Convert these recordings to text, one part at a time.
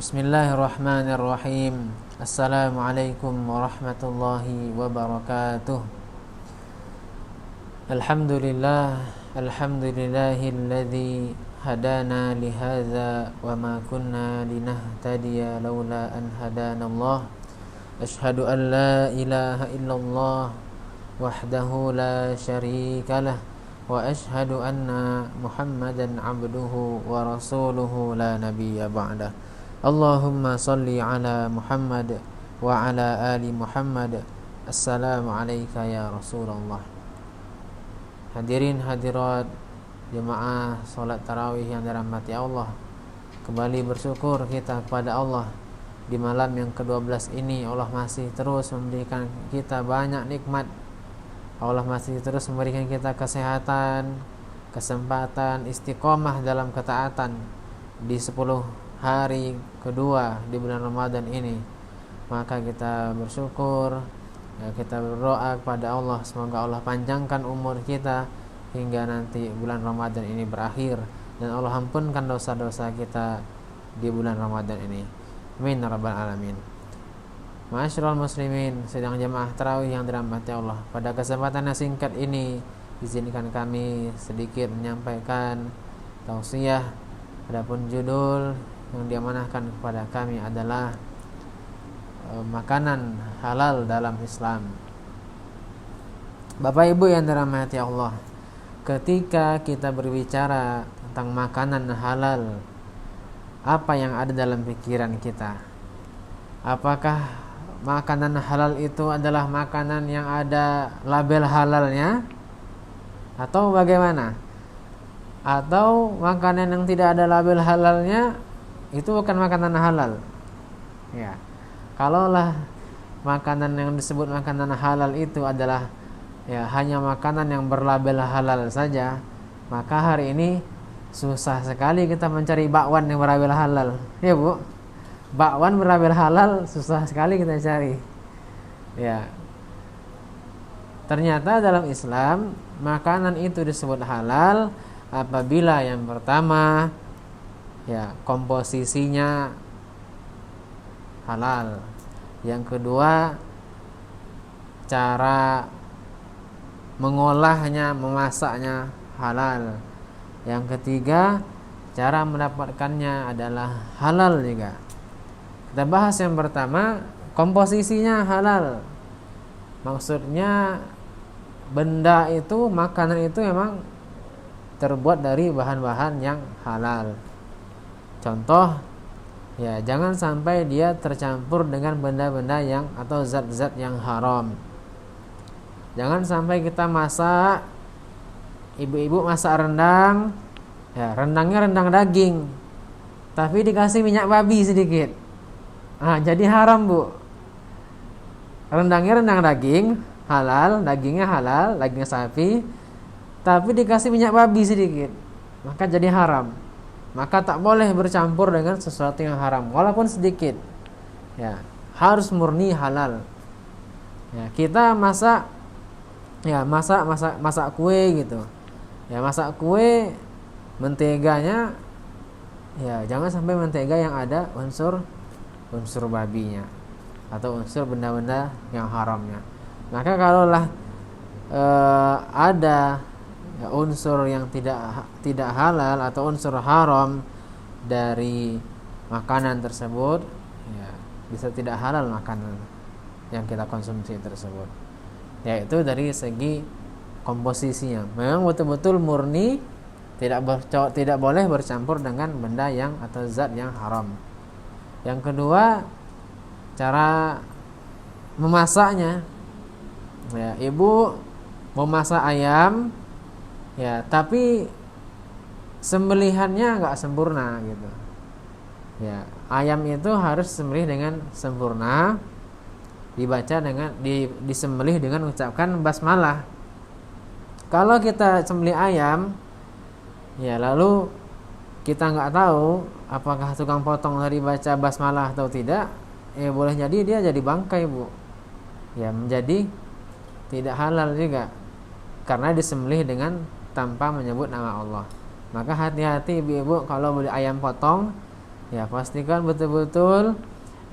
Bismillahirrahmanirrahim. Assalamualaikum warahmatullahi wabarakatuh. Alhamdulillahilladzi hadana lihadza wa ma kunna linahtadiya laula an hadanallah. Asyhadu an la ilaha illallah wahdahu la syarikalah wa asyhadu anna Muhammadan abduhu wa rasuluhu la nabiyya ba'dah. Allahumma salli ala Muhammad wa ala ali Muhammad. Assalamu alayka ya Rasulullah. Hadirin hadirat jemaah salat tarawih yang dirahmati Allah, kembali bersyukur kita kepada Allah. Di malam yang ke-12 ini Allah masih terus memberikan kita banyak nikmat. Allah masih terus memberikan kita kesehatan, kesempatan istiqomah dalam ketaatan di 10 hari kedua di bulan Ramadan ini. Maka kita bersyukur, kita berdoa kepada Allah, semoga Allah panjangkan umur kita hingga nanti bulan Ramadan ini berakhir, dan Allah ampunkan dosa-dosa kita di bulan Ramadan ini. Amin ya rabbal alamin. Ma'asyiral muslimin, sedang jemaah tarawih yang dirahmati Allah, pada kesempatan yang singkat ini izinkan kami sedikit menyampaikan tausiah. Adapun judul yang diamanahkan kepada kami adalah makanan halal dalam Islam. Bapak Ibu yang dirahmati Allah, ketika kita berbicara tentang makanan halal, apa yang ada dalam pikiran kita? Apakah makanan halal itu adalah makanan yang ada label halalnya, atau bagaimana? Atau makanan yang tidak ada label halalnya itu bukan makanan halal? Ya, kalaulah makanan yang disebut makanan halal itu adalah hanya makanan yang berlabel halal saja, maka hari ini susah sekali kita mencari bakwan yang berlabel halal. Ya Bu, bakwan berlabel halal susah sekali kita cari. Ya, ternyata dalam Islam makanan itu disebut halal apabila yang pertama komposisinya halal, yang kedua cara mengolahnya, memasaknya halal, yang ketiga cara mendapatkannya adalah halal juga. Kita bahas yang pertama, komposisinya halal. Maksudnya benda itu, makanan itu memang terbuat dari bahan-bahan yang halal. Contoh, jangan sampai dia tercampur dengan benda-benda yang atau zat-zat yang haram. Jangan sampai kita masak, ibu-ibu masak rendang, rendangnya rendang daging, tapi dikasih minyak babi sedikit. Jadi haram Bu. Rendangnya rendang daging, halal, dagingnya halal, daging sapi, tapi dikasih minyak babi sedikit, maka jadi haram. Maka tak boleh bercampur dengan sesuatu yang haram, walaupun sedikit. Harus murni halal. Kita masak kue gitu. Masak kue, menteganya jangan sampai mentega yang ada unsur babinya atau unsur benda-benda yang haramnya. Maka kalaulah ada unsur yang tidak halal atau unsur haram dari makanan tersebut, bisa tidak halal makanan yang kita konsumsi tersebut. Yaitu dari segi komposisinya, memang betul-betul murni, tidak boleh bercampur dengan benda yang atau zat yang haram. Yang kedua, cara memasaknya. Ibu memasak ayam, tapi sembelihannya nggak sempurna gitu. Ayam itu harus sembelih dengan sempurna, disembelih dengan ucapkan basmalah. Kalau kita sembelih ayam, lalu kita nggak tahu apakah tukang potong tadi baca basmalah atau tidak, boleh jadi dia jadi bangkai Bu. Menjadi tidak halal juga, karena disembelih dengan tanpa menyebut nama Allah. Maka hati-hati ibu-ibu kalau beli ayam potong, Ya, pastikan betul-betul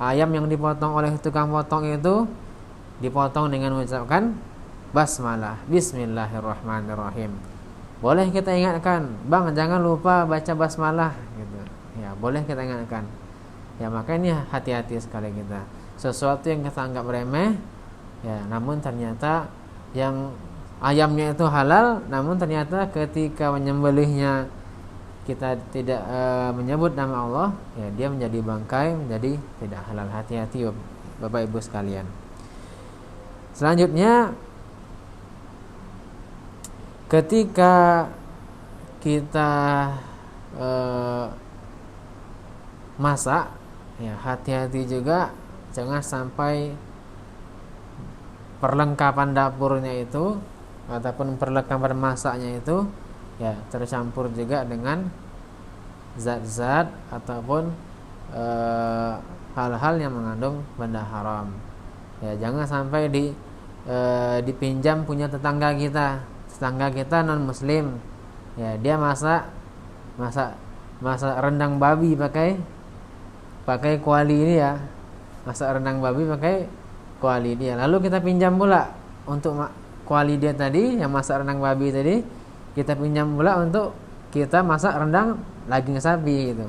ayam yang dipotong oleh tukang potong itu dipotong dengan mengucapkan basmalah, bismillahirrahmanirrahim. Boleh kita ingatkan, "Bang, jangan lupa baca basmalah," gitu. Ya, boleh kita ingatkan. Ya, makanya hati-hati sekali kita. Sesuatu yang kita anggap remeh, ya, namun ternyata yang ayamnya itu halal, namun ternyata ketika menyembelihnya kita tidak menyebut nama Allah, ya dia menjadi bangkai, menjadi tidak halal. Hati-hati Bapak Ibu sekalian. Selanjutnya, ketika kita masak, ya hati-hati juga jangan sampai perlengkapan dapurnya itu ataupun perlengkapan masaknya itu ya tercampur juga dengan zat-zat ataupun hal-hal yang mengandung benda haram. Ya, jangan sampai dipinjam punya tetangga kita non muslim. Ya, dia masak rendang babi pakai kuali ini ya. Masak rendang babi pakai kuali dia. Lalu kita pinjam pula untuk kuali dia tadi yang masak rendang babi tadi, kita pinjam pula untuk kita masak rendang daging sapi gitu.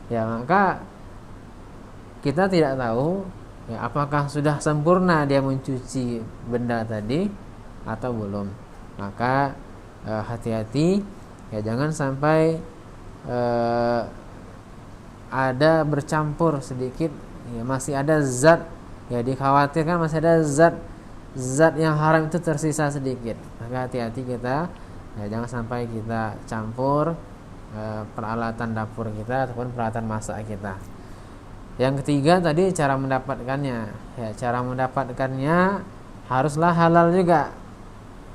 Ya, maka kita tidak tahu ya apakah sudah sempurna dia mencuci benda tadi atau belum. Maka hati-hati ya, jangan sampai ada bercampur sedikit ya, masih ada zat ya, dikhawatirkan masih ada zat yang haram itu tersisa sedikit. Maka hati-hati kita ya, jangan sampai kita campur peralatan dapur kita ataupun peralatan masak kita. Yang ketiga tadi cara mendapatkannya. Ya, cara mendapatkannya haruslah halal juga.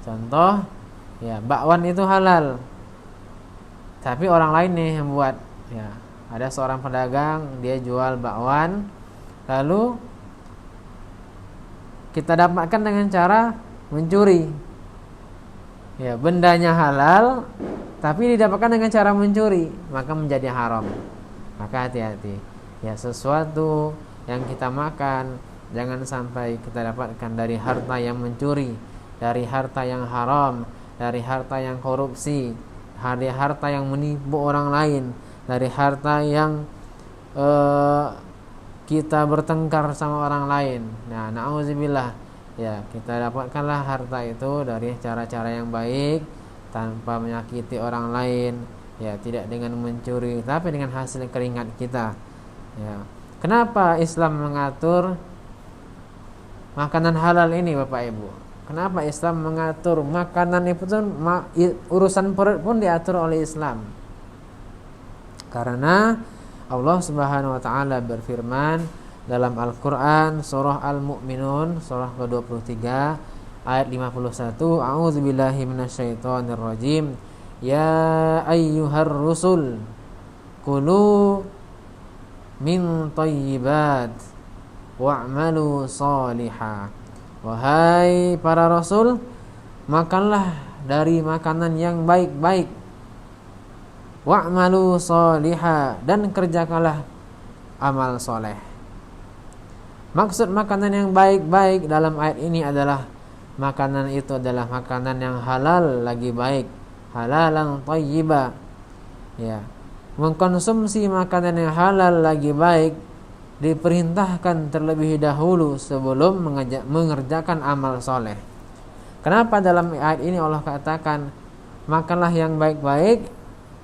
Contoh ya, bakwan itu halal, tapi orang lain nih yang buat. Ya, ada seorang pedagang dia jual bakwan, lalu kita dapatkan dengan cara mencuri. Ya, bendanya halal tapi didapatkan dengan cara mencuri, maka menjadi haram. Maka hati-hati. Ya, sesuatu yang kita makan jangan sampai kita dapatkan dari harta yang mencuri, dari harta yang haram, dari harta yang korupsi, dari harta yang menipu orang lain, dari harta yang kita bertengkar sama orang lain. Nah, na'udzubillah. Ya, kita dapatkanlah harta itu dari cara-cara yang baik, tanpa menyakiti orang lain, ya, tidak dengan mencuri, tapi dengan hasil keringat kita. Ya. Kenapa Islam mengatur makanan halal ini, Bapak Ibu? Kenapa Islam mengatur makanan itu urusan perut pun diatur oleh Islam? Karena Allah Subhanahu wa taala berfirman dalam Al-Qur'an surah Al-Mu'minun surah ke-23 ayat 51, A'udzubillahi minasyaitonirrajim. Ya ayyuhar rusul kulu min thayyibat wa'malu shaliha. Wahai para rasul, makanlah dari makanan yang baik-baik, wa'malu shaliha, dan kerjakanlah amal soleh. Maksud makanan yang baik-baik dalam ayat ini adalah makanan itu adalah makanan yang halal lagi baik, halalan thayyiba. Ya, mengkonsumsi makanan yang halal lagi baik diperintahkan terlebih dahulu sebelum mengerjakan amal soleh. Kenapa dalam ayat ini Allah katakan makanlah yang baik-baik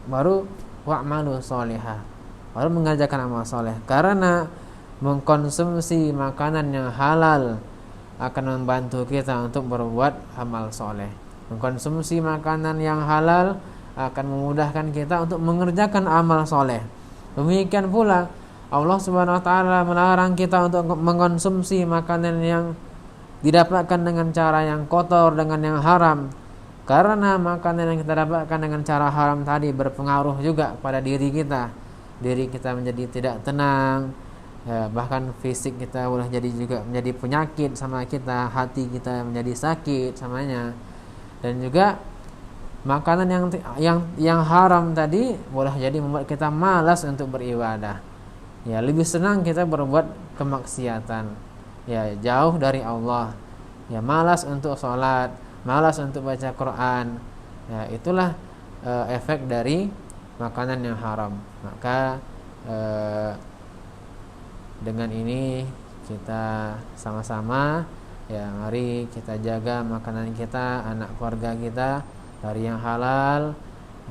baru wa'malu sholihah, baru mengerjakan amal soleh? Karena mengkonsumsi makanan yang halal akan membantu kita untuk berbuat amal soleh. Mengkonsumsi makanan yang halal akan memudahkan kita untuk mengerjakan amal soleh. Demikian pula Allah Subhanahu wa taala melarang kita untuk mengkonsumsi makanan yang didapatkan dengan cara yang kotor, dengan yang haram. Karena makanan yang kita dapatkan dengan cara haram tadi berpengaruh juga pada diri kita. Diri kita menjadi tidak tenang, ya, bahkan fisik kita boleh jadi juga menjadi penyakit sama kita, hati kita menjadi sakit samanya. Dan juga Makanan yang haram tadi boleh jadi membuat kita malas untuk beribadah. Ya, lebih senang kita berbuat kemaksiatan. Ya, jauh dari Allah. Ya, malas untuk sholat, malas untuk baca Quran. Ya, itulah efek dari makanan yang haram. Maka dengan ini kita sama-sama, ya, mari kita jaga makanan kita, anak keluarga kita dari yang halal.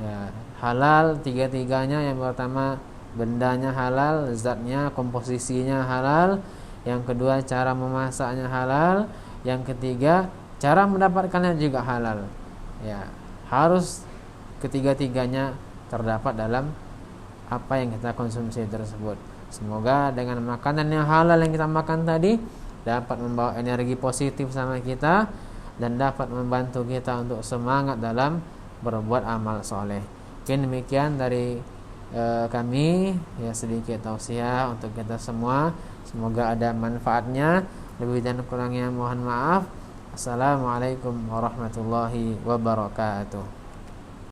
Ya, halal tiga-tiganya. Yang pertama, bendanya halal, zatnya, komposisinya halal. Yang kedua, cara memasaknya halal. Yang ketiga, cara mendapatkannya juga halal. Ya, harus ketiga-tiganya terdapat dalam apa yang kita konsumsi tersebut. Semoga dengan makanan yang halal yang kita makan tadi dapat membawa energi positif sama kita dan dapat membantu kita untuk semangat dalam berbuat amal soleh. Mungkin demikian dari kami, ya, sedikit tausiah untuk kita semua. Semoga ada manfaatnya. Lebih dan kurangnya mohon maaf. Assalamualaikum warahmatullahi wabarakatuh.